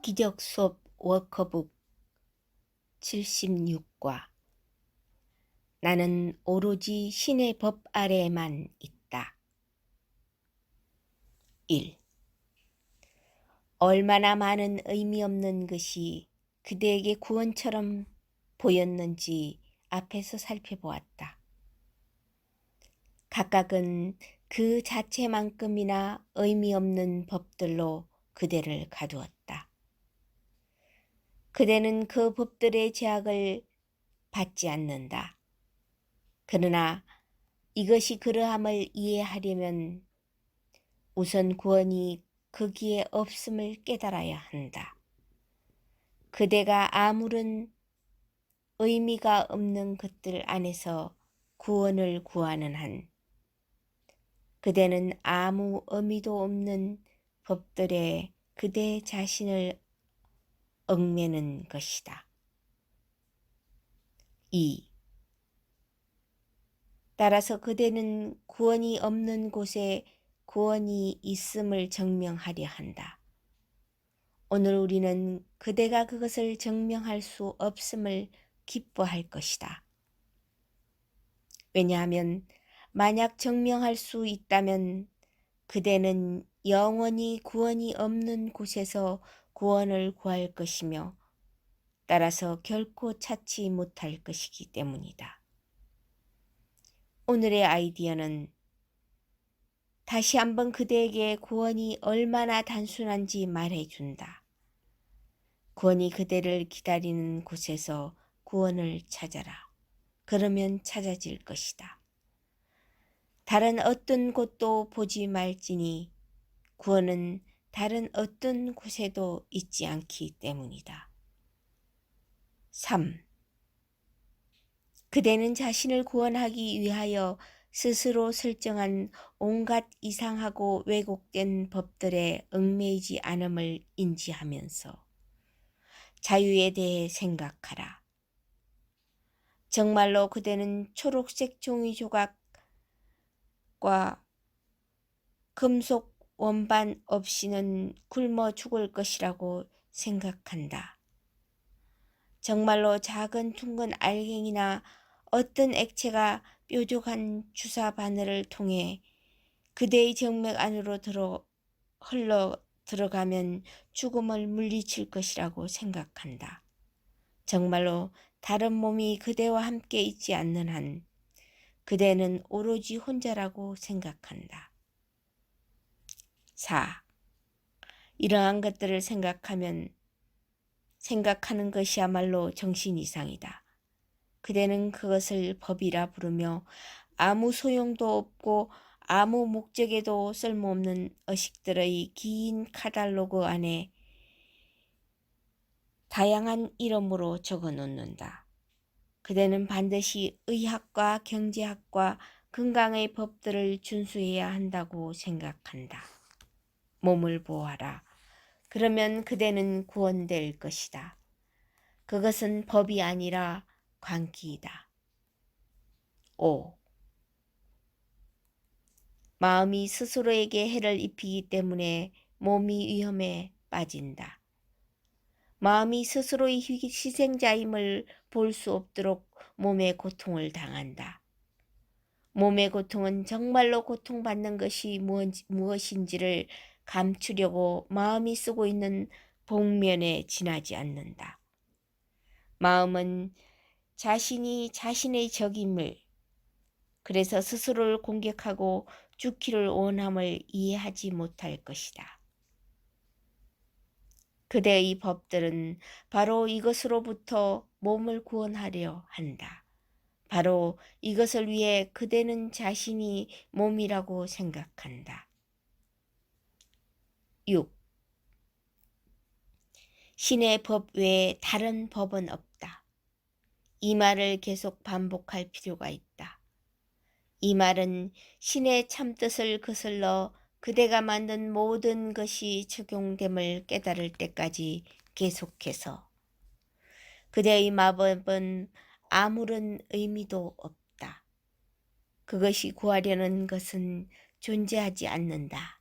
기적 수업 워커북 76과 나는 오로지 신의 법 아래에만 있다. 1. 얼마나 많은 의미 없는 것이 그대에게 구원처럼 보였는지 앞에서 살펴보았다. 각각은 그 자체만큼이나 의미 없는 법들로 그대를 가두었다. 그대는 그 법들의 제약을 받지 않는다. 그러나 이것이 그러함을 이해하려면 우선 구원이 거기에 없음을 깨달아야 한다. 그대가 아무런 의미가 없는 것들 안에서 구원을 구하는 한 그대는 아무 의미도 없는 법들에 그대 자신을 얽매는 것이다. 2. 따라서 그대는 구원이 없는 곳에 구원이 있음을 증명하려 한다. 오늘 우리는 그대가 그것을 증명할 수 없음을 기뻐할 것이다. 왜냐하면 만약 증명할 수 있다면 그대는 영원히 구원이 없는 곳에서 구원을 구할 것이며 따라서 결코 찾지 못할 것이기 때문이다. 오늘의 아이디어는 다시 한번 그대에게 구원이 얼마나 단순한지 말해준다. 구원이 그대를 기다리는 곳에서 구원을 찾아라. 그러면 찾아질 것이다. 다른 어떤 곳도 보지 말지니 구원은 다른 어떤 곳에도 있지 않기 때문이다. 3. 그대는 자신을 구원하기 위하여 스스로 설정한 온갖 이상하고 왜곡된 법들에 얽매이지 않음을 인지하면서 자유에 대해 생각하라. 정말로 그대는 초록색 종이 조각과 금속 원반 없이는 굶어 죽을 것이라고 생각한다. 정말로 작은 둥근 알갱이나 어떤 액체가 뾰족한 주사 바늘을 통해 그대의 정맥 안으로 흘러 들어가면 죽음을 물리칠 것이라고 생각한다. 정말로 다른 몸이 그대와 함께 있지 않는 한 그대는 오로지 혼자라고 생각한다. 4. 이러한 것들을 생각하는 것이야말로 정신 이상이다. 그대는 그것을 법이라 부르며 아무 소용도 없고 아무 목적에도 쓸모없는 의식들의 긴 카탈로그 안에 다양한 이름으로 적어 놓는다. 그대는 반드시 의학과 경제학과 건강의 법들을 준수해야 한다고 생각한다. 몸을 보호하라. 그러면 그대는 구원될 것이다. 그것은 법이 아니라 광기이다. 5. 마음이 스스로에게 해를 입히기 때문에 몸이 위험에 빠진다. 마음이 스스로의 희생자임을 볼 수 없도록 몸의 고통을 당한다. 몸의 고통은 정말로 고통받는 것이 무엇인지를 감추려고 마음이 쓰고 있는 복면에 지나지 않는다. 마음은 자신이 자신의 적임을, 그래서 스스로를 공격하고 죽기를 원함을 이해하지 못할 것이다. 그대의 법들은 바로 이것으로부터 몸을 구원하려 한다. 바로 이것을 위해 그대는 자신이 몸이라고 생각한다. 6. 신의 법 외에 다른 법은 없다. 이 말을 계속 반복할 필요가 있다. 이 말은 신의 참뜻을 거슬러 그대가 만든 모든 것이 적용됨을 깨달을 때까지 계속해서 그대의 마법은 아무런 의미도 없다. 그것이 구하려는 것은 존재하지 않는다.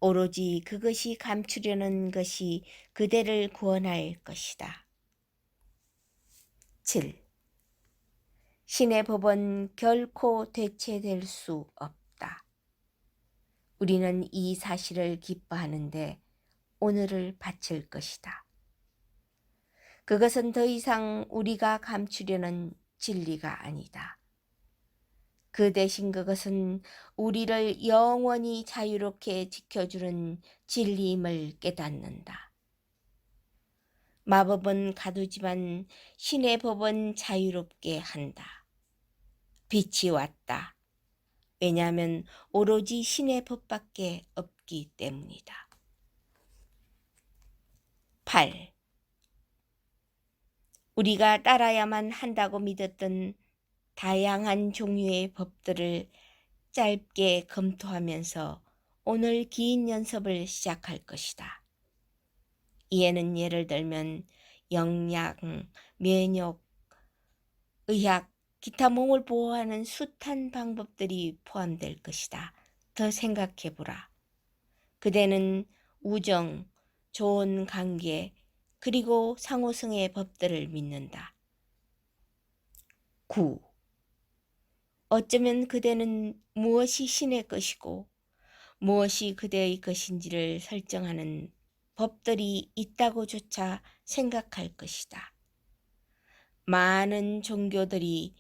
오로지 그것이 감추려는 것이 그대를 구원할 것이다. 7. 신의 법은 결코 대체될 수 없다. 우리는 이 사실을 기뻐하는데 오늘을 바칠 것이다. 그것은 더 이상 우리가 감추려는 진리가 아니다. 그 대신 그것은 우리를 영원히 자유롭게 지켜주는 진리임을 깨닫는다. 마법은 가두지만 신의 법은 자유롭게 한다. 빛이 왔다. 왜냐하면 오로지 신의 법밖에 없기 때문이다. 8. 우리가 따라야만 한다고 믿었던 다양한 종류의 법들을 짧게 검토하면서 오늘 긴 연습을 시작할 것이다. 이에는 예를 들면 영양, 면역, 의학, 기타 몸을 보호하는 숱한 방법들이 포함될 것이다. 더 생각해보라. 그대는 우정, 좋은 관계, 그리고 상호성의 법들을 믿는다. 9. 어쩌면 그대는 무엇이 신의 것이고 무엇이 그대의 것인지를 설정하는 법들이 있다고조차 생각할 것이다. 많은 종교들이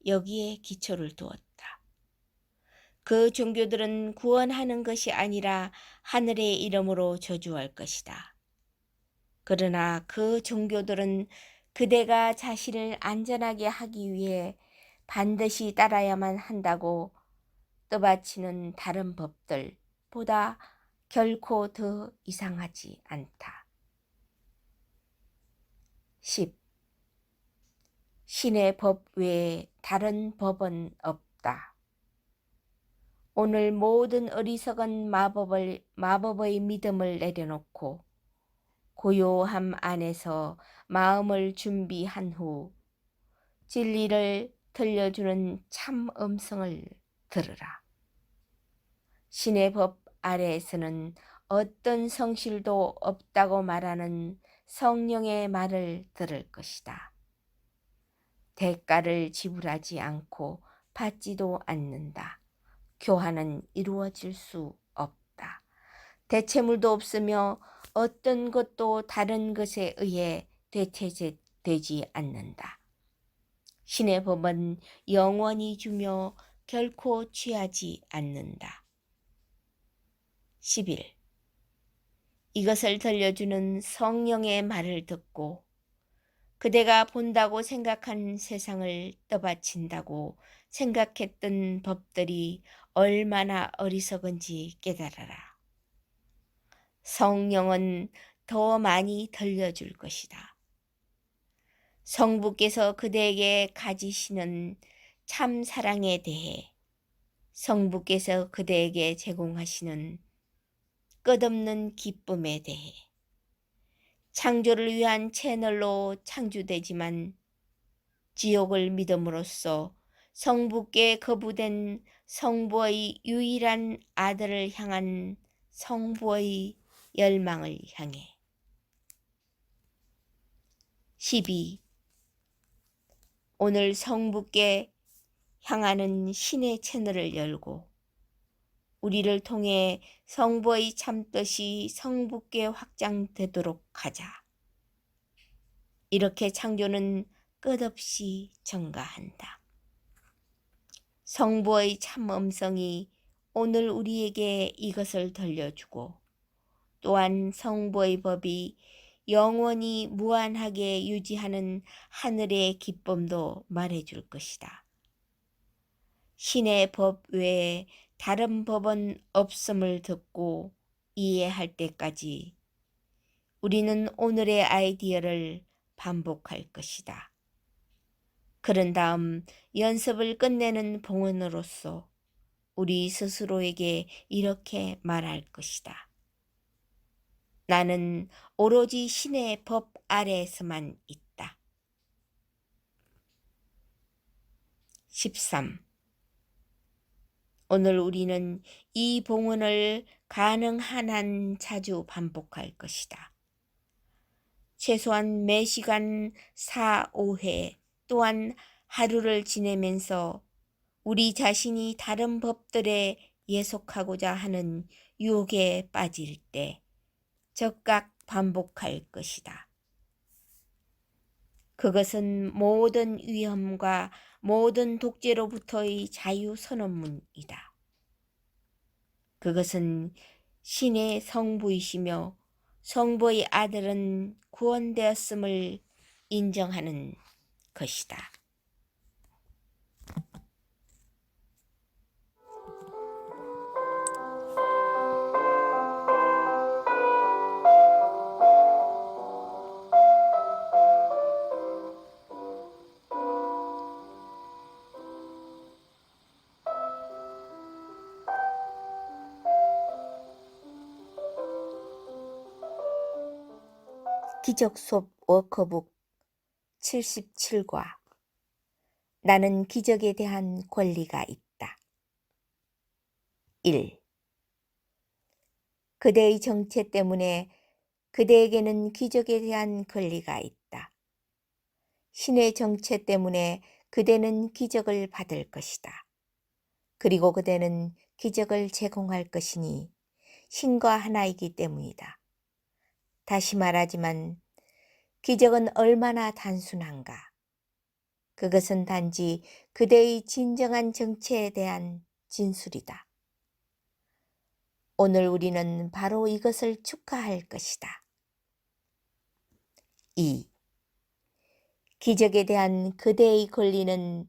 여기에 기초를 두었다. 그 종교들은 구원하는 것이 아니라 하늘의 이름으로 저주할 것이다. 그러나 그 종교들은 그대가 자신을 안전하게 하기 위해 반드시 따라야만 한다고 떠받치는 다른 법들보다 결코 더 이상하지 않다. 10. 신의 법 외에 다른 법은 없다. 오늘 모든 어리석은 마법의 믿음을 내려놓고 고요함 안에서 마음을 준비한 후 진리를 들려주는 참 음성을 들으라. 신의 법 아래에서는 어떤 성실도 없다고 말하는 성령의 말을 들을 것이다. 대가를 지불하지 않고 받지도 않는다. 교환은 이루어질 수 없다. 대체물도 없으며 어떤 것도 다른 것에 의해 대체되지 않는다. 신의 법은 영원히 주며 결코 취하지 않는다. 11. 이것을 들려주는 성령의 말을 듣고 그대가 본다고 생각한 세상을 떠받친다고 생각했던 법들이 얼마나 어리석은지 깨달아라. 성령은 더 많이 들려줄 것이다. 성부께서 그대에게 가지시는 참 사랑에 대해, 성부께서 그대에게 제공하시는 끝없는 기쁨에 대해, 창조를 위한 채널로 창조되지만 지옥을 믿음으로써 성부께 거부된 성부의 유일한 아들을 향한 성부의 열망을 향해. 12. 오늘 성부께 향하는 신의 채널을 열고 우리를 통해 성부의 참뜻이 성부께 확장되도록 하자. 이렇게 창조는 끝없이 증가한다. 성부의 참 음성이 오늘 우리에게 이것을 들려주고 또한 성부의 법이 영원히 무한하게 유지하는 하늘의 기쁨도 말해줄 것이다. 신의 법 외에 다른 법은 없음을 듣고 이해할 때까지 우리는 오늘의 아이디어를 반복할 것이다. 그런 다음 연습을 끝내는 봉헌으로서 우리 스스로에게 이렇게 말할 것이다. 나는 오로지 신의 법 아래에서만 있다. 13. 오늘 우리는 이 봉헌을 가능한 한 자주 반복할 것이다. 최소한 매 시간 4, 5회 또한 하루를 지내면서 우리 자신이 다른 법들에 예속하고자 하는 유혹에 빠질 때 적각 반복할 것이다. 그것은 모든 위험과 모든 독재로부터의 자유 선언문이다. 그것은 신의 성부이시며 성부의 아들은 구원되었음을 인정하는 것이다. 기적 수업 워크북 77과 나는 기적에 대한 권리가 있다. 1. 그대의 정체 때문에 그대에게는 기적에 대한 권리가 있다. 신의 정체 때문에 그대는 기적을 받을 것이다. 그리고 그대는 기적을 제공할 것이니 신과 하나이기 때문이다. 다시 말하지만 기적은 얼마나 단순한가. 그것은 단지 그대의 진정한 정체에 대한 진술이다. 오늘 우리는 바로 이것을 축하할 것이다. 2. 기적에 대한 그대의 권리는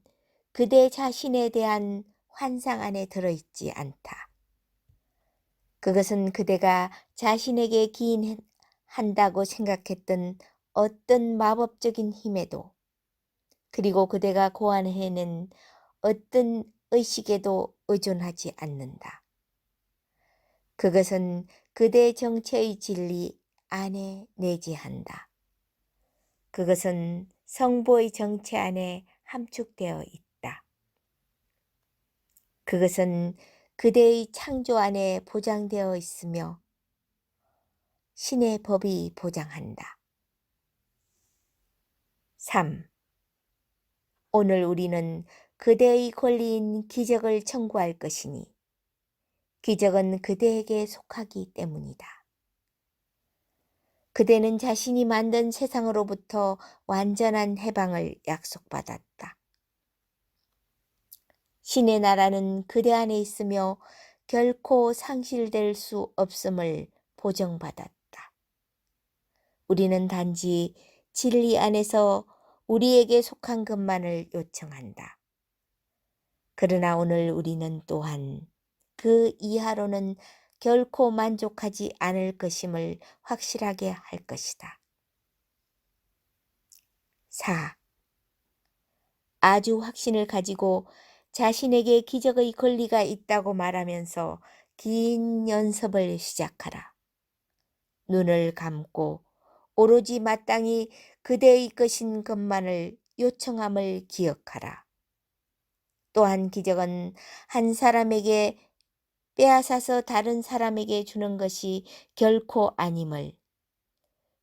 그대 자신에 대한 환상 안에 들어있지 않다. 그것은 그대가 자신에게 기인한다고 생각했던 어떤 마법적인 힘에도, 그리고 그대가 고안해낸 어떤 의식에도 의존하지 않는다. 그것은 그대 정체의 진리 안에 내재한다. 그것은 성부의 정체 안에 함축되어 있다. 그것은 그대의 창조 안에 보장되어 있으며 신의 법이 보장한다. 3. 오늘 우리는 그대의 권리인 기적을 청구할 것이니 기적은 그대에게 속하기 때문이다. 그대는 자신이 만든 세상으로부터 완전한 해방을 약속받았다. 신의 나라는 그대 안에 있으며 결코 상실될 수 없음을 보정받았다. 우리는 단지 진리 안에서 우리에게 속한 것만을 요청한다. 그러나 오늘 우리는 또한 그 이하로는 결코 만족하지 않을 것임을 확실하게 할 것이다. 4. 아주 확신을 가지고 자신에게 기적의 권리가 있다고 말하면서 긴 연습을 시작하라. 눈을 감고 오로지 마땅히 그대의 것인 것만을 요청함을 기억하라. 또한 기적은 한 사람에게 빼앗아서 다른 사람에게 주는 것이 결코 아님을,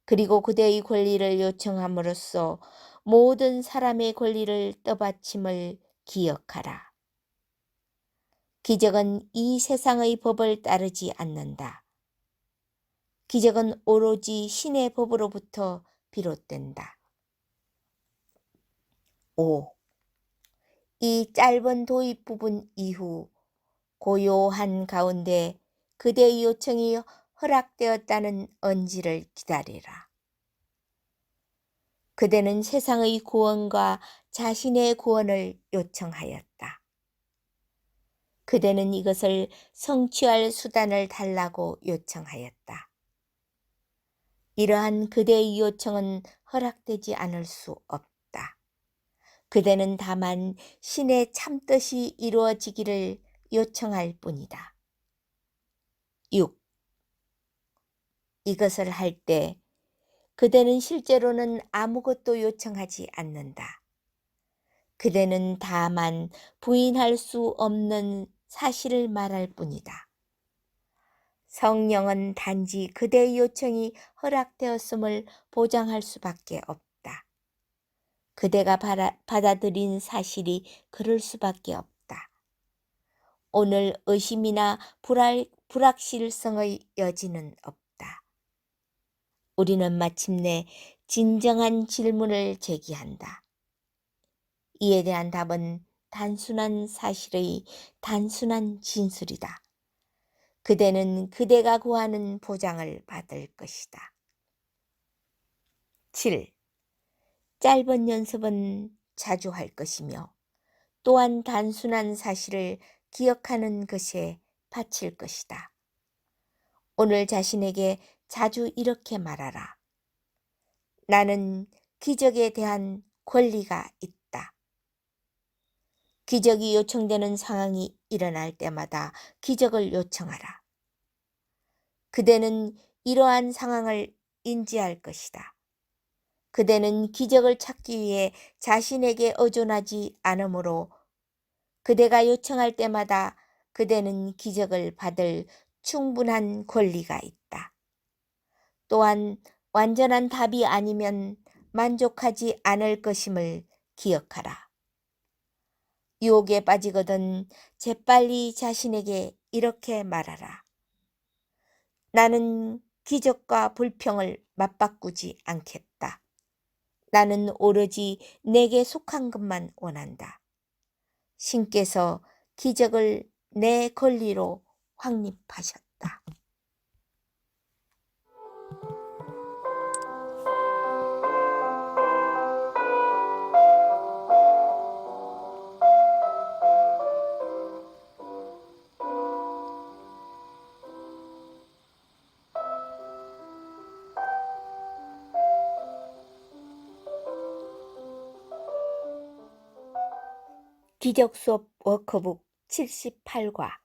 그리고 그대의 권리를 요청함으로써 모든 사람의 권리를 떠받침을 기억하라. 기적은 이 세상의 법을 따르지 않는다. 기적은 오로지 신의 법으로부터 비롯된다. 5. 이 짧은 도입 부분 이후 고요한 가운데 그대의 요청이 허락되었다는 언지를 기다리라. 그대는 세상의 구원과 자신의 구원을 요청하였다. 그대는 이것을 성취할 수단을 달라고 요청하였다. 이러한 그대의 요청은 허락되지 않을 수 없다. 그대는 다만 신의 참뜻이 이루어지기를 요청할 뿐이다. 6. 이것을 할 때 그대는 실제로는 아무것도 요청하지 않는다. 그대는 다만 부인할 수 없는 사실을 말할 뿐이다. 성령은 단지 그대의 요청이 허락되었음을 보장할 수밖에 없다. 그대가 받아들인 사실이 그럴 수밖에 없다. 오늘 의심이나 불확실성의 여지는 없다. 우리는 마침내 진정한 질문을 제기한다. 이에 대한 답은 단순한 사실의 단순한 진술이다. 그대는 그대가 구하는 보장을 받을 것이다. 7. 짧은 연습은 자주 할 것이며 또한 단순한 사실을 기억하는 것에 바칠 것이다. 오늘 자신에게 자주 이렇게 말하라. 나는 기적에 대한 권리가 있다. 기적이 요청되는 상황이 일어날 때마다 기적을 요청하라. 그대는 이러한 상황을 인지할 것이다. 그대는 기적을 찾기 위해 자신에게 의존하지 않으므로 그대가 요청할 때마다 그대는 기적을 받을 충분한 권리가 있다. 또한 완전한 답이 아니면 만족하지 않을 것임을 기억하라. 유혹에 빠지거든 재빨리 자신에게 이렇게 말하라. 나는 기적과 불평을 맞바꾸지 않겠다. 나는 오로지 내게 속한 것만 원한다. 신께서 기적을 내 권리로 확립하셨다. 기적 수업 워크북 78과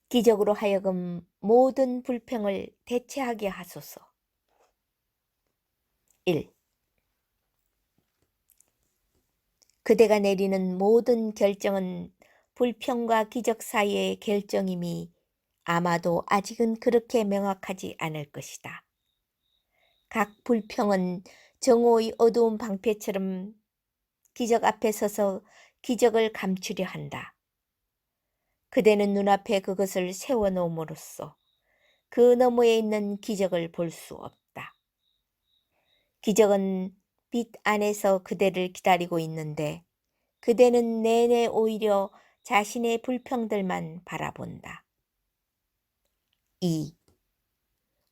기적으로 하여금 모든 불평을 대체하게 하소서. 1. 그대가 내리는 모든 결정은 불평과 기적 사이의 결정임이 아마도 아직은 그렇게 명확하지 않을 것이다. 각 불평은 정오의 어두운 방패처럼 기적 앞에 서서 기적을 감추려 한다. 그대는 눈앞에 그것을 세워놓음으로써 그 너머에 있는 기적을 볼 수 없다. 기적은 빛 안에서 그대를 기다리고 있는데 그대는 내내 오히려 자신의 불평들만 바라본다. 2.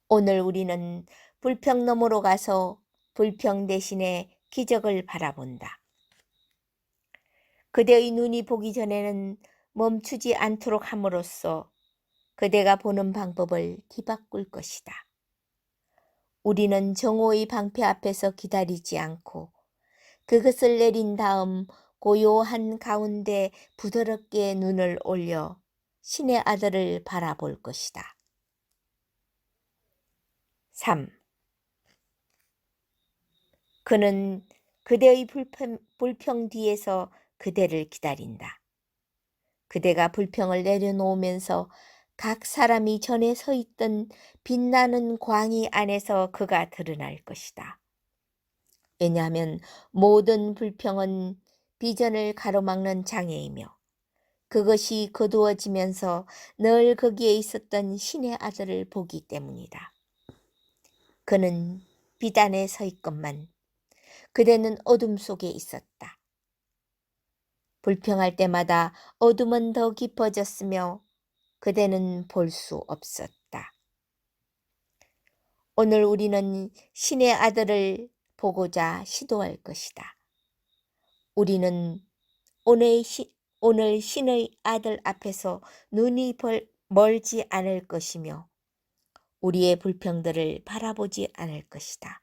오늘 우리는 불평 너머로 가서 불평 대신에 기적을 바라본다. 그대의 눈이 보기 전에는 멈추지 않도록 함으로써 그대가 보는 방법을 뒤바꿀 것이다. 우리는 정오의 방패 앞에서 기다리지 않고 그것을 내린 다음 고요한 가운데 부드럽게 눈을 올려 신의 아들을 바라볼 것이다. 3. 그는 그대의 불평 뒤에서 그대를 기다린다. 그대가 불평을 내려놓으면서 각 사람이 전에 서 있던 빛나는 광희 안에서 그가 드러날 것이다. 왜냐하면 모든 불평은 비전을 가로막는 장애이며 그것이 거두어지면서 늘 거기에 있었던 신의 아들을 보기 때문이다. 그는 빛 안에 서 있건만 그대는 어둠 속에 있었다. 불평할 때마다 어둠은 더 깊어졌으며 그대는 볼 수 없었다. 오늘 우리는 신의 아들을 보고자 시도할 것이다. 우리는 오늘 신의 아들 앞에서 눈이 멀지 않을 것이며 우리의 불평들을 바라보지 않을 것이다.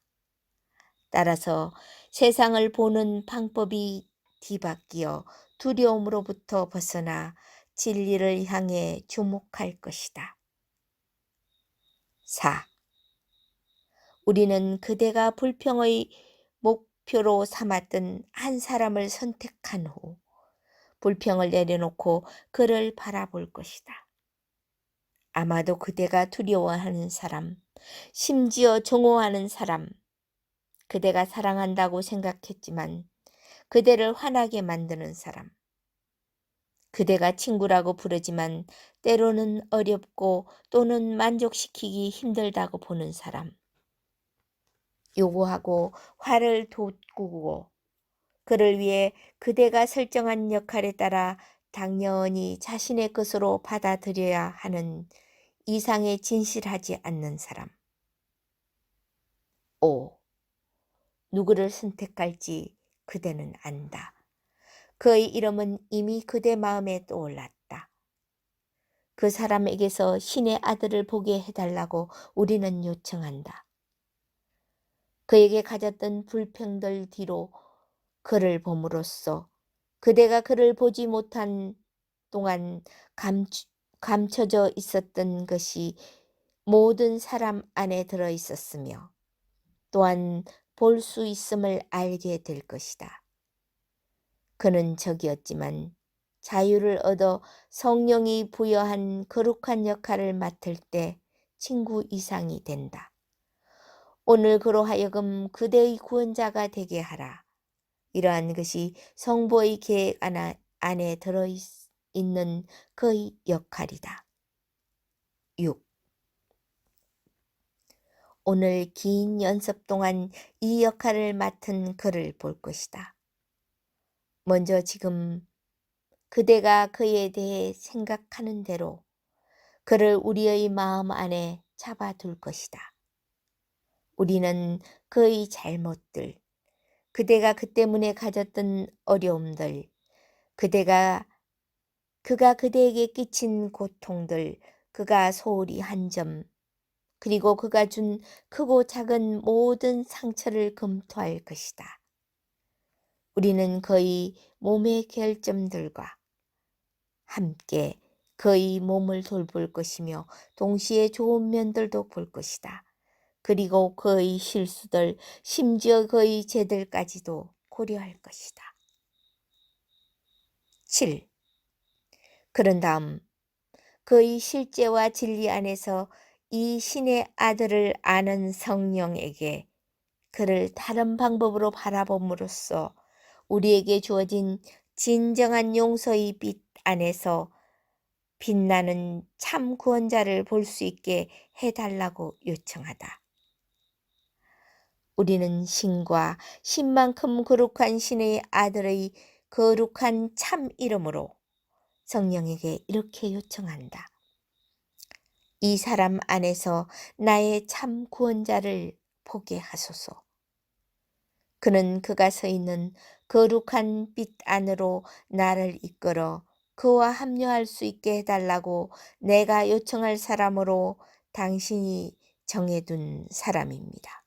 따라서 세상을 보는 방법이 뒤바뀌어 두려움으로부터 벗어나 진리를 향해 주목할 것이다. 4. 우리는 그대가 불평의 목표로 삼았던 한 사람을 선택한 후 불평을 내려놓고 그를 바라볼 것이다. 아마도 그대가 두려워하는 사람, 심지어 증오하는 사람, 그대가 사랑한다고 생각했지만 그대를 화나게 만드는 사람, 그대가 친구라고 부르지만 때로는 어렵고 또는 만족시키기 힘들다고 보는 사람, 요구하고 화를 돋구고 그를 위해 그대가 설정한 역할에 따라 당연히 자신의 것으로 받아들여야 하는 이상에 진실하지 않는 사람. 5. 누구를 선택할지 그대는 안다. 그의 이름은 이미 그대 마음에 떠올랐다. 그 사람에게서 신의 아들을 보게 해달라고 우리는 요청한다. 그에게 가졌던 불평들 뒤로 그를 봄으로써 그대가 그를 보지 못한 동안 감춰져 있었던 것이 모든 사람 안에 들어 있었으며 또한 볼 수 있음을 알게 될 것이다. 그는 적이었지만 자유를 얻어 성령이 부여한 거룩한 역할을 맡을 때 친구 이상이 된다. 오늘 그로 하여금 그대의 구원자가 되게 하라. 이러한 것이 성부의 계획 안에 들어있는 그의 역할이다. 6. 오늘 긴 연습 동안 이 역할을 맡은 그를 볼 것이다. 먼저 지금 그대가 그에 대해 생각하는 대로 그를 우리의 마음 안에 잡아둘 것이다. 우리는 그의 잘못들, 그대가 그 때문에 가졌던 어려움들, 그가 그대에게 끼친 고통들, 그가 소홀히 한 점, 그리고 그가 준 크고 작은 모든 상처를 검토할 것이다. 우리는 그의 몸의 결점들과 함께 그의 몸을 돌볼 것이며 동시에 좋은 면들도 볼 것이다. 그리고 그의 실수들, 심지어 그의 죄들까지도 고려할 것이다. 7. 그런 다음 그의 실제와 진리 안에서 이 신의 아들을 아는 성령에게 그를 다른 방법으로 바라봄으로써 우리에게 주어진 진정한 용서의 빛 안에서 빛나는 참 구원자를 볼 수 있게 해달라고 요청하다. 우리는 신과 신만큼 거룩한 신의 아들의 거룩한 참 이름으로 성령에게 이렇게 요청한다. 이 사람 안에서 나의 참 구원자를 보게 하소서. 그는 그가 서 있는 거룩한 빛 안으로 나를 이끌어 그와 합류할 수 있게 해달라고 내가 요청할 사람으로 당신이 정해둔 사람입니다.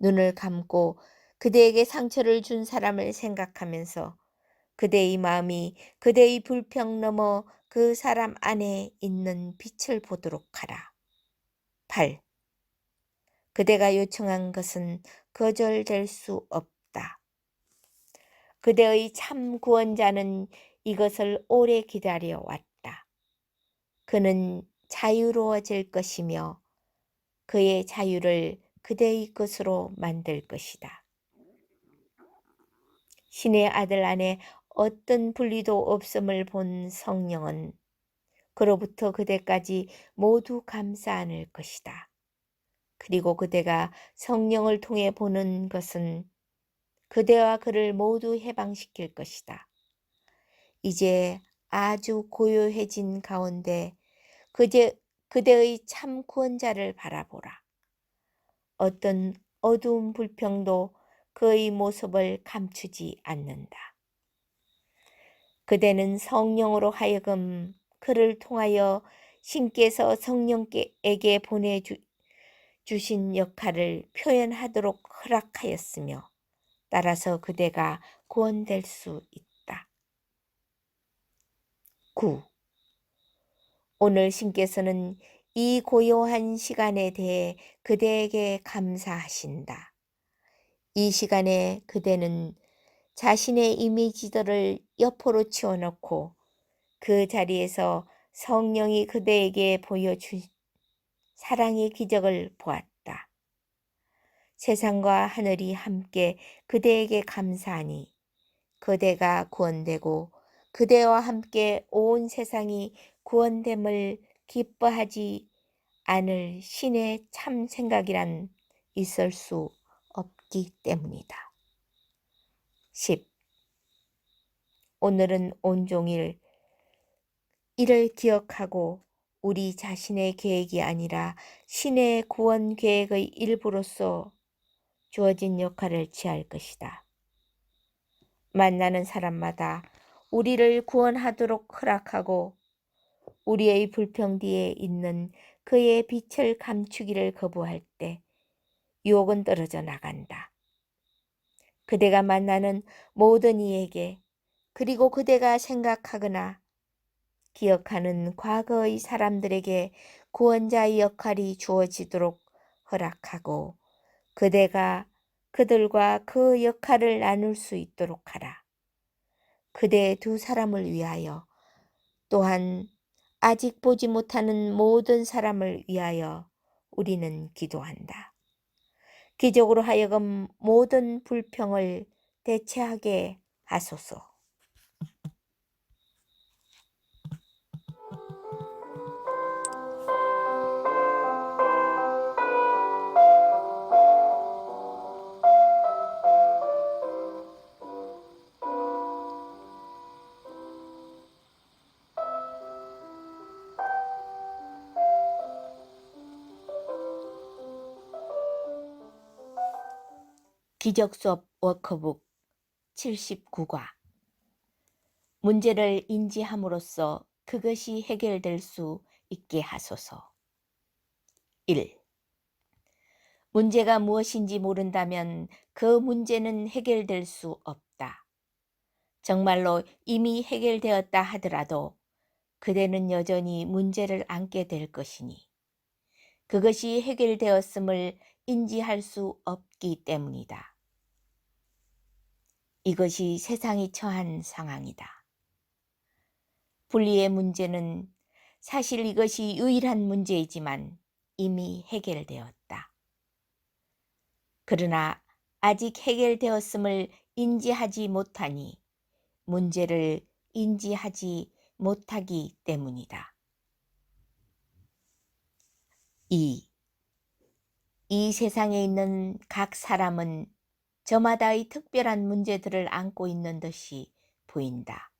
눈을 감고 그대에게 상처를 준 사람을 생각하면서 그대의 마음이 그대의 불평 넘어 그 사람 안에 있는 빛을 보도록 하라. 8. 그대가 요청한 것은 거절될 수 없다. 그대의 참 구원자는 이것을 오래 기다려 왔다. 그는 자유로워질 것이며 그의 자유를 그대의 것으로 만들 것이다. 신의 아들 안에 어떤 분리도 없음을 본 성령은 그로부터 그대까지 모두 감싸 안을 것이다. 그리고 그대가 성령을 통해 보는 것은 그대와 그를 모두 해방시킬 것이다. 이제 아주 고요해진 가운데 그대의 참 구원자를 바라보라. 어떤 어두운 불평도 그의 모습을 감추지 않는다. 그대는 성령으로 하여금 그를 통하여 신께서 성령에게 보내주신 역할을 표현하도록 허락하였으며 따라서 그대가 구원될 수 있다. 9. 오늘 신께서는 이 고요한 시간에 대해 그대에게 감사하신다. 이 시간에 그대는 자신의 이미지들을 옆으로 치워놓고 그 자리에서 성령이 그대에게 보여준 사랑의 기적을 보았다. 세상과 하늘이 함께 그대에게 감사하니 그대가 구원되고 그대와 함께 온 세상이 구원됨을 기뻐하지 않을 신의 참 생각이란 있을 수 없기 때문이다. 10. 오늘은 온종일 이를 기억하고 우리 자신의 계획이 아니라 신의 구원 계획의 일부로서 주어진 역할을 취할 것이다. 만나는 사람마다 우리를 구원하도록 허락하고 우리의 불평 뒤에 있는 그의 빛을 감추기를 거부할 때 유혹은 떨어져 나간다. 그대가 만나는 모든 이에게 그리고 그대가 생각하거나 기억하는 과거의 사람들에게 구원자의 역할이 주어지도록 허락하고 그대가 그들과 그 역할을 나눌 수 있도록 하라. 그대 두 사람을 위하여 또한 아직 보지 못하는 모든 사람을 위하여 우리는 기도한다. 기적으로 하여금 모든 불평을 대체하게 하소서. 기적수업 워크북 79과 문제를 인지함으로써 그것이 해결될 수 있게 하소서. 1. 문제가 무엇인지 모른다면 그 문제는 해결될 수 없다. 정말로 이미 해결되었다 하더라도 그대는 여전히 문제를 안게 될 것이니 그것이 해결되었음을 인지할 수 없기 때문이다. 이것이 세상이 처한 상황이다. 분리의 문제는 사실 이것이 유일한 문제이지만 이미 해결되었다. 그러나 아직 해결되었음을 인지하지 못하니 문제를 인지하지 못하기 때문이다. 2. 이 세상에 있는 각 사람은 저마다의 특별한 문제들을 안고 있는 듯이 보인다.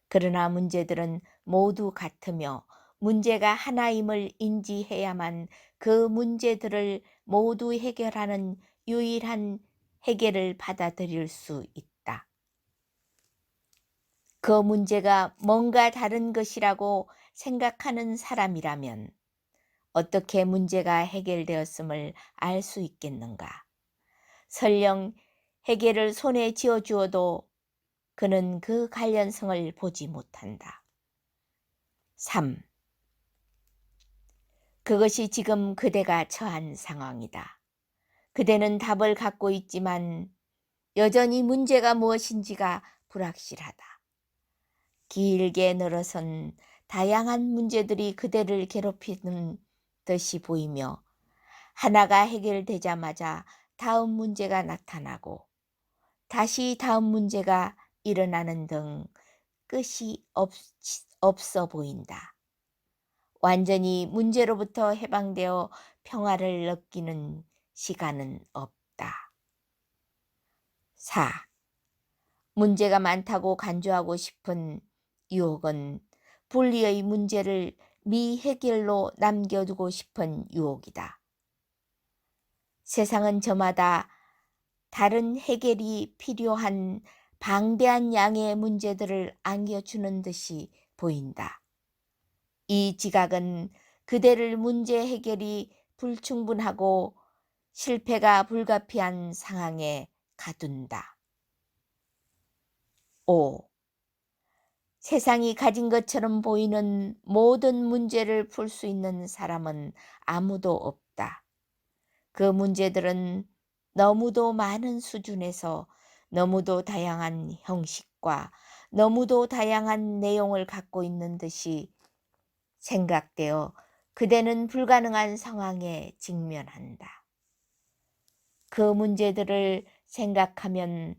그러나 문제들은 모두 같으며 문제가 하나임을 인지해야만 그 문제들을 모두 해결하는 유일한 해결을 받아들일 수 있다. 그 문제가 뭔가 다른 것이라고 생각하는 사람이라면 어떻게 문제가 해결되었음을 알 수 있겠는가? 설령 해결을 손에 쥐어주어도 그는 그 관련성을 보지 못한다. 3. 그것이 지금 그대가 처한 상황이다. 그대는 답을 갖고 있지만 여전히 문제가 무엇인지가 불확실하다. 길게 늘어선 다양한 문제들이 그대를 괴롭히는 듯이 보이며 하나가 해결되자마자 다음 문제가 나타나고 다시 다음 문제가 일어나는 등 끝이 없어 보인다. 완전히 문제로부터 해방되어 평화를 느끼는 시간은 없다. 4. 문제가 많다고 간주하고 싶은 유혹은 분리의 문제를 미해결로 남겨두고 싶은 유혹이다. 세상은 저마다 다른 해결이 필요한 방대한 양의 문제들을 안겨주는 듯이 보인다. 이 지각은 그대를 문제 해결이 불충분하고 실패가 불가피한 상황에 가둔다. 5. 세상이 가진 것처럼 보이는 모든 문제를 풀 수 있는 사람은 아무도 없다. 그 문제들은 너무도 많은 수준에서 너무도 다양한 형식과 너무도 다양한 내용을 갖고 있는 듯이 생각되어 그대는 불가능한 상황에 직면한다. 그 문제들을 생각하면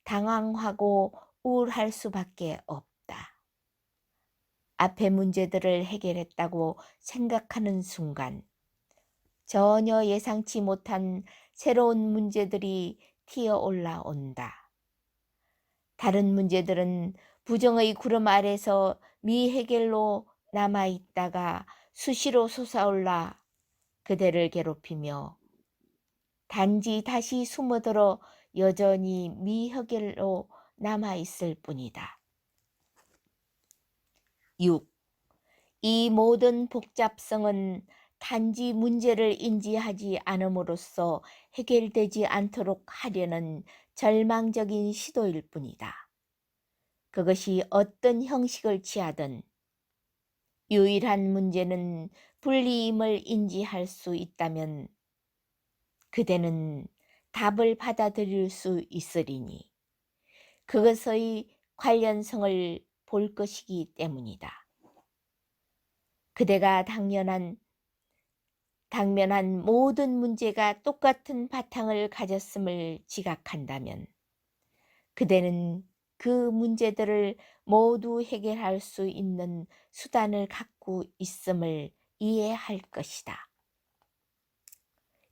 당황하고 우울할 수밖에 없다. 앞의 문제들을 해결했다고 생각하는 순간 전혀 예상치 못한 새로운 문제들이 튀어 올라온다. 다른 문제들은 부정의 구름 아래서 미해결로 남아있다가 수시로 솟아올라 그대를 괴롭히며 단지 다시 숨어들어 여전히 미해결로 남아있을 뿐이다. 6. 이 모든 복잡성은 단지 문제를 인지하지 않음으로써 해결되지 않도록 하려는 절망적인 시도일 뿐이다. 그것이 어떤 형식을 취하든 유일한 문제는 분리임을 인지할 수 있다면 그대는 답을 받아들일 수 있으리니 그것의 관련성을 볼 것이기 때문이다. 그대가 당면한 모든 문제가 똑같은 바탕을 가졌음을 지각한다면 그대는 그 문제들을 모두 해결할 수 있는 수단을 갖고 있음을 이해할 것이다.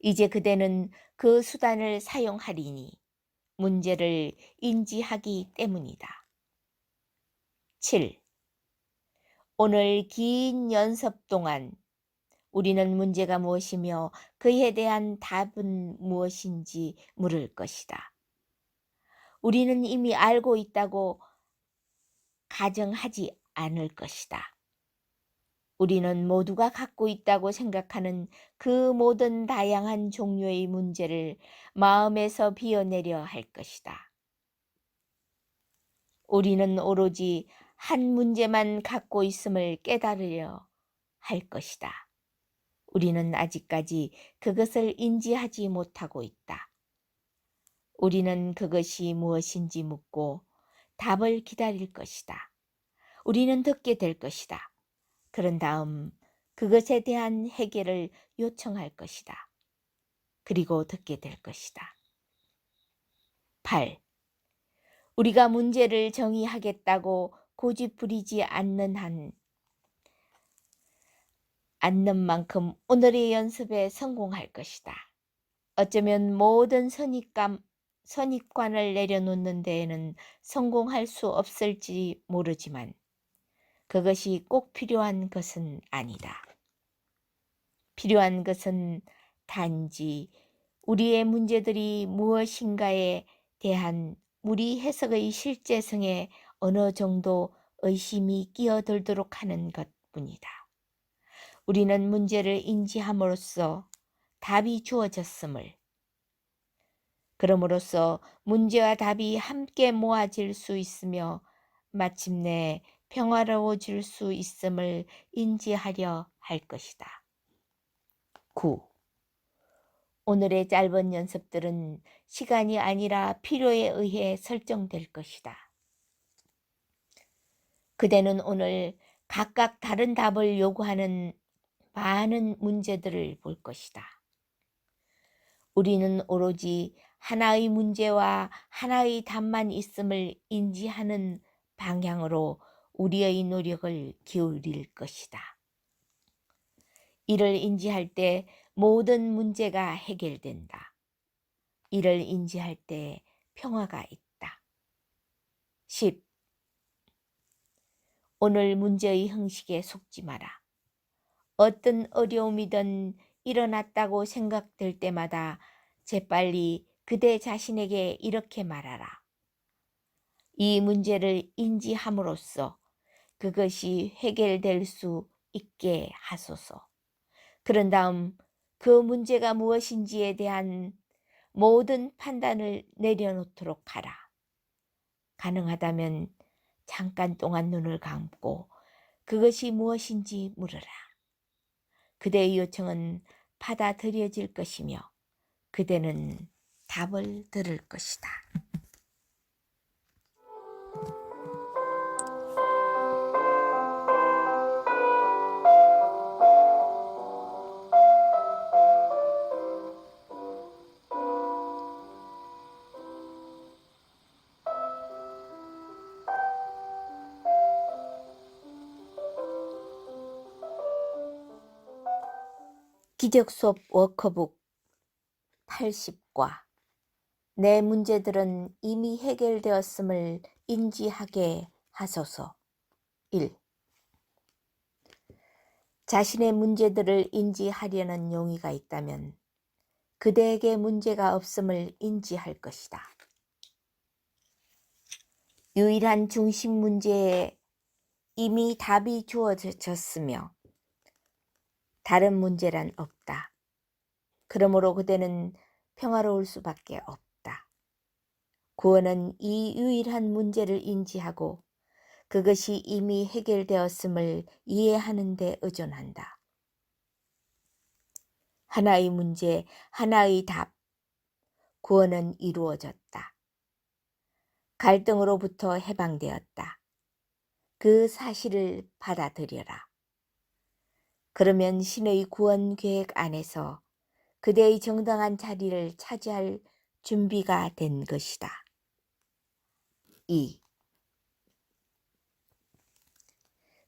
이제 그대는 그 수단을 사용하리니 문제를 인지하기 때문이다. 7. 오늘 긴 연습 동안 우리는 문제가 무엇이며 그에 대한 답은 무엇인지 물을 것이다. 우리는 이미 알고 있다고 가정하지 않을 것이다. 우리는 모두가 갖고 있다고 생각하는 그 모든 다양한 종류의 문제를 마음에서 비워내려 할 것이다. 우리는 오로지 한 문제만 갖고 있음을 깨달으려 할 것이다. 우리는 아직까지 그것을 인지하지 못하고 있다. 우리는 그것이 무엇인지 묻고 답을 기다릴 것이다. 우리는 듣게 될 것이다. 그런 다음 그것에 대한 해결을 요청할 것이다. 그리고 듣게 될 것이다. 8. 우리가 문제를 정의하겠다고 고집 부리지 않는 만큼 오늘의 연습에 성공할 것이다. 어쩌면 모든 선입관을 내려놓는 데에는 성공할 수 없을지 모르지만 그것이 꼭 필요한 것은 아니다. 필요한 것은 단지 우리의 문제들이 무엇인가에 대한 우리 해석의 실제성에 어느 정도 의심이 끼어들도록 하는 것뿐이다. 우리는 문제를 인지함으로써 답이 주어졌음을, 그럼으로써 문제와 답이 함께 모아질 수 있으며 마침내 평화로워질 수 있음을 인지하려 할 것이다. 9. 오늘의 짧은 연습들은 시간이 아니라 필요에 의해 설정될 것이다. 그대는 오늘 각각 다른 답을 요구하는 많은 문제들을 볼 것이다. 우리는 오로지 하나의 문제와 하나의 답만 있음을 인지하는 방향으로 우리의 노력을 기울일 것이다. 이를 인지할 때 모든 문제가 해결된다. 이를 인지할 때 평화가 있다. 10. 오늘 문제의 형식에 속지 마라. 어떤 어려움이든 일어났다고 생각될 때마다 재빨리 그대 자신에게 이렇게 말하라. 이 문제를 인지함으로써 그것이 해결될 수 있게 하소서. 그런 다음 그 문제가 무엇인지에 대한 모든 판단을 내려놓도록 하라. 가능하다면 잠깐 동안 눈을 감고 그것이 무엇인지 물으라. 그대의 요청은 받아들여질 것이며 그대는 답을 들을 것이다. 기적 수업 워크북 80과 내 문제들은 이미 해결되었음을 인지하게 하소서. 1. 자신의 문제들을 인지하려는 용의가 있다면 그대에게 문제가 없음을 인지할 것이다. 유일한 중심 문제에 이미 답이 주어졌으며 다른 문제란 없다. 그러므로 그대는 평화로울 수밖에 없다. 구원은 이 유일한 문제를 인지하고 그것이 이미 해결되었음을 이해하는 데 의존한다. 하나의 문제, 하나의 답, 구원은 이루어졌다. 갈등으로부터 해방되었다. 그 사실을 받아들여라. 그러면 신의 구원 계획 안에서 그대의 정당한 자리를 차지할 준비가 된 것이다. 2.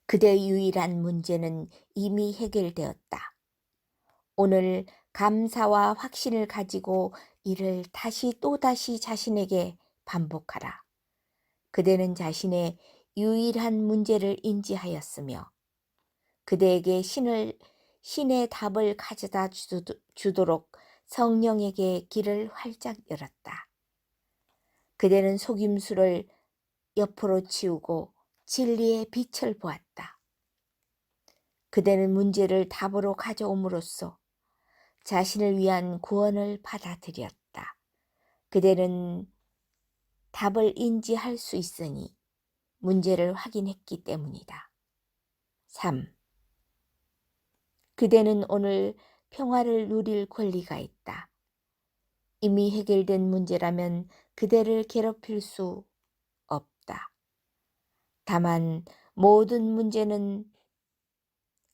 그대의 유일한 문제는 이미 해결되었다. 오늘 감사와 확신을 가지고 이를 또다시 자신에게 반복하라. 그대는 자신의 유일한 문제를 인지하였으며 그대에게 신의 답을 가져다 주도록 성령에게 길을 활짝 열었다. 그대는 속임수를 옆으로 치우고 진리의 빛을 보았다. 그대는 문제를 답으로 가져옴으로써 자신을 위한 구원을 받아들였다. 그대는 답을 인지할 수 있으니 문제를 확인했기 때문이다. 3. 그대는 오늘 평화를 누릴 권리가 있다. 이미 해결된 문제라면 그대를 괴롭힐 수 없다. 다만 모든 문제는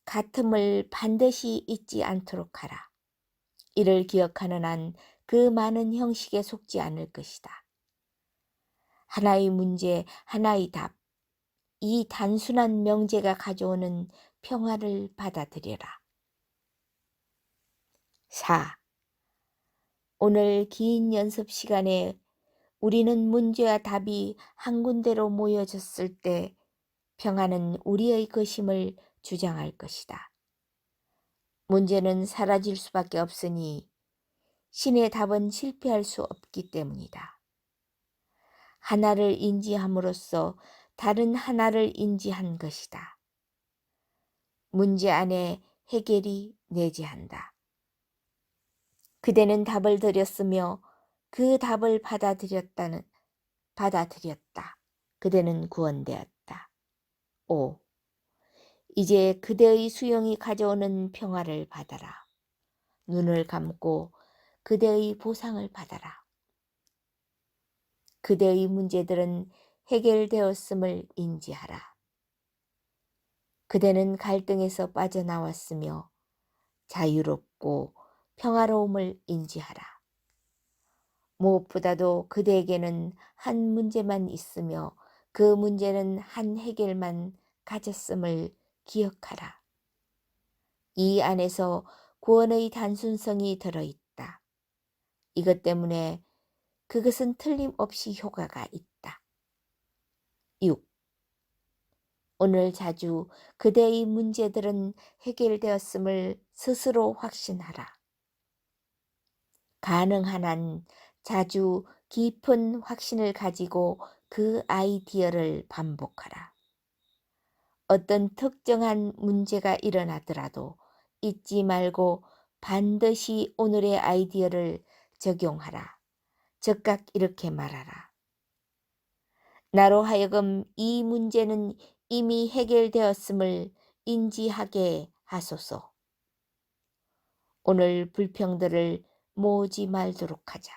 같음을 반드시 잊지 않도록 하라. 이를 기억하는 한 그 많은 형식에 속지 않을 것이다. 하나의 문제, 하나의 답, 이 단순한 명제가 가져오는 평화를 받아들여라. 4. 오늘 긴 연습 시간에 우리는 문제와 답이 한 군데로 모여졌을 때 평화는 우리의 것임을 주장할 것이다. 문제는 사라질 수밖에 없으니 신의 답은 실패할 수 없기 때문이다. 하나를 인지함으로써 다른 하나를 인지한 것이다. 문제 안에 해결이 내재한다. 그대는 답을 드렸으며 그 답을 받아들였다. 그대는 구원되었다. 5. 이제 그대의 수용이 가져오는 평화를 받아라. 눈을 감고 그대의 보상을 받아라. 그대의 문제들은 해결되었음을 인지하라. 그대는 갈등에서 빠져나왔으며 자유롭고 평화로움을 인지하라. 무엇보다도 그대에게는 한 문제만 있으며 그 문제는 한 해결만 가졌음을 기억하라. 이 안에서 구원의 단순성이 들어있다. 이것 때문에 그것은 틀림없이 효과가 있다. 6. 오늘 자주 그대의 문제들은 해결되었음을 스스로 확신하라. 가능한 한 자주 깊은 확신을 가지고 그 아이디어를 반복하라. 어떤 특정한 문제가 일어나더라도 잊지 말고 반드시 오늘의 아이디어를 적용하라. 즉각 이렇게 말하라. 나로 하여금 이 문제는 이미 해결되었음을 인지하게 하소서. 오늘 불평들을 모으지 말도록 하자.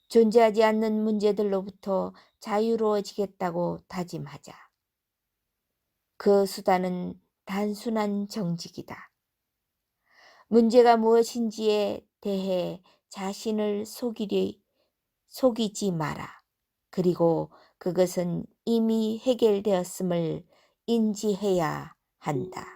존재하지 않는 문제들로부터 자유로워지겠다고 다짐하자. 그 수단은 단순한 정직이다. 문제가 무엇인지에 대해 자신을 속이지 마라. 그리고 그것은 이미 해결되었음을 인지해야 한다.